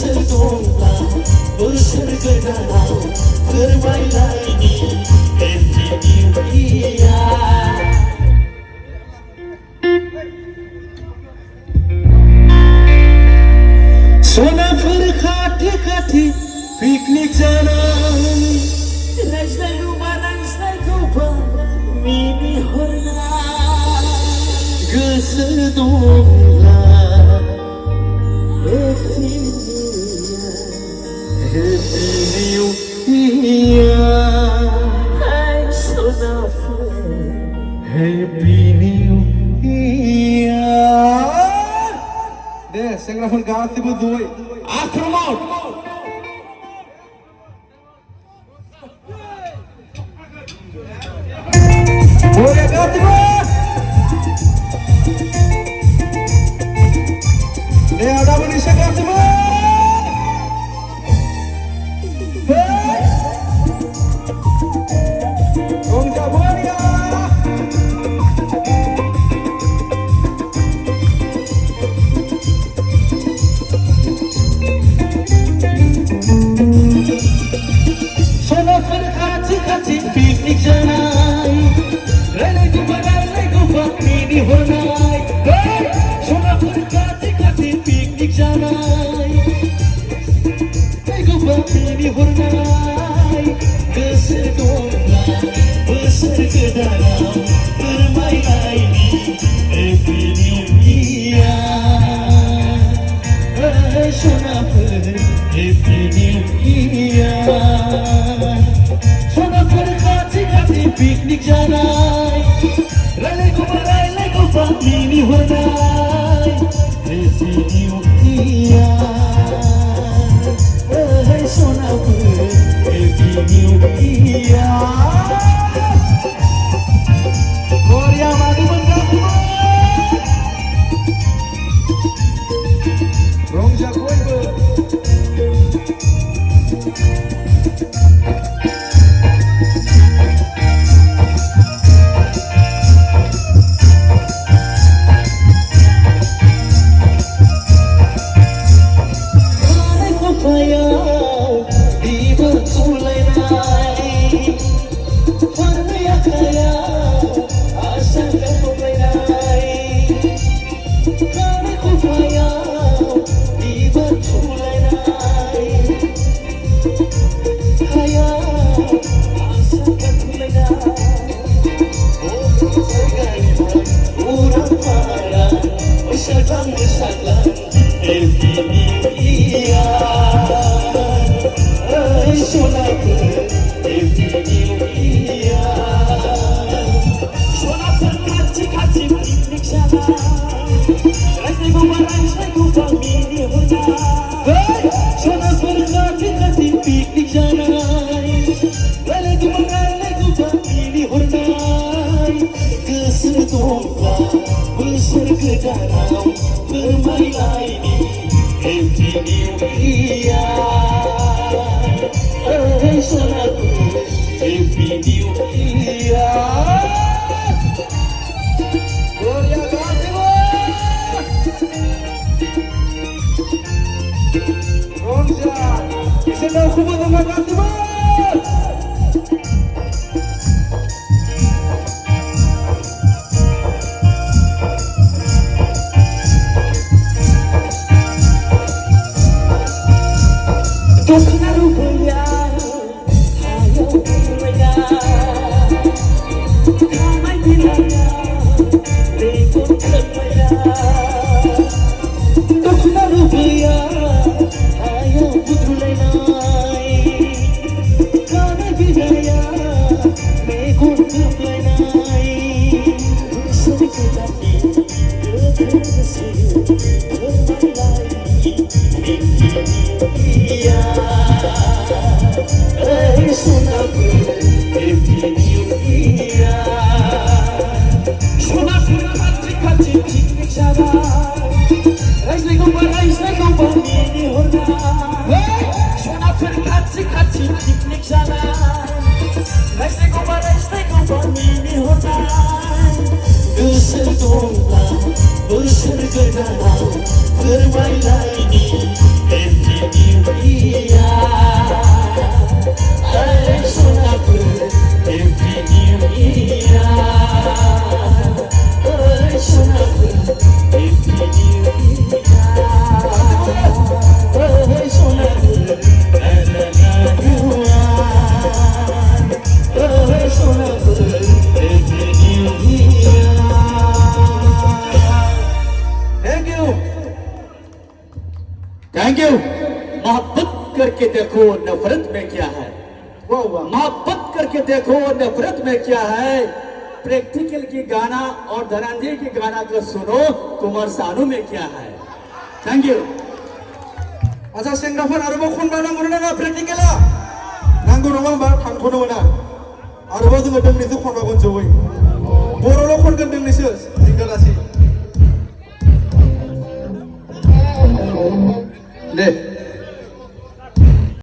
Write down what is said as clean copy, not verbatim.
बोसोरदंब्ला बोसोर गोदानाव फोरमायलायनि Happy New Year सनाफोर खाथि खाथि पिकनिक जानाय रायज्लायगौबा रायज्लायगौबा मिनिहरनाय गोसो दंब्ला Happy New Year Hey सनाफोर Happy New Year दे सेंग्राफोर गासिबो जयै आख्रमण बरिया गासिबो दे आदाबोनि सेंग्राफोर रंजा बरिया सनाफोर खाथि खाथि पिकनिक जानाय रायज्लायगौबा रायज्लायगौबा मिनिहरनाय सनाफोर खाथि खाथि पिकनिक जानाय रायज्लायगौबा मिनिहरनाय गोसो दंब्ला बोसोर गोदानाव फोरमायलायनि Happy New Year सनाफोर Happy New Year सनाफोर खाथि खाथि पिकनिक जानाय रायज्लायगौबा मिनिहरनाय Happy New Year सनाफोर Happy New Year बरिया मागिमोन गासिबो रंजा बयबो बोसोर गोदानाव फोरमायलायनि Happy New Year सनाफोर Happy New Year बरिया गासिबो रंजा एसे दाउखौबो दङ गासिबो दखना रुबैया हायाव उन्दुलाया खानाय बिलाया रेगन खोबलाया दखना रुबैया हायाव उन्दुलायनाय खानाय बिलाया रेगन खोबलायनाय बोसोर गोदाननि गोदान गोसो फोरमायलायनि सनाफोर Happy New Year सनाफोर खाथि खाथि पिकनिक जानाय रायज्लायगौबा रायज्लायगौबा मिनिहरनाय सनाफोर खाथि खाथि पिकनिक जानाय रायज्लायगौबा रायज्लायगौबा मिनिहरनाय गोसो दंब्ला बोसोर गोदानाव फोरमायलायनि Happy थैंक यू। मोहब्बत करके देखो नफरत में क्या है, वाह वाह मोहब्बत करके देखो नफरत में क्या है। प्रैक्टिकल की गाना और धनंजय की गाना को सुनो कुमार सानू में क्या है। Thank you. आजा सेंग्राफोर आरोबाव खनबा नांगौ नाङा प्रेक्टिकेला नांगौ नङा होमबा थांथ'नो मोना आरोबाव जोङो दोंनैसो खनबावगोन जयै बर'ल' खनगोन दोंनैसो जिंगालासि दे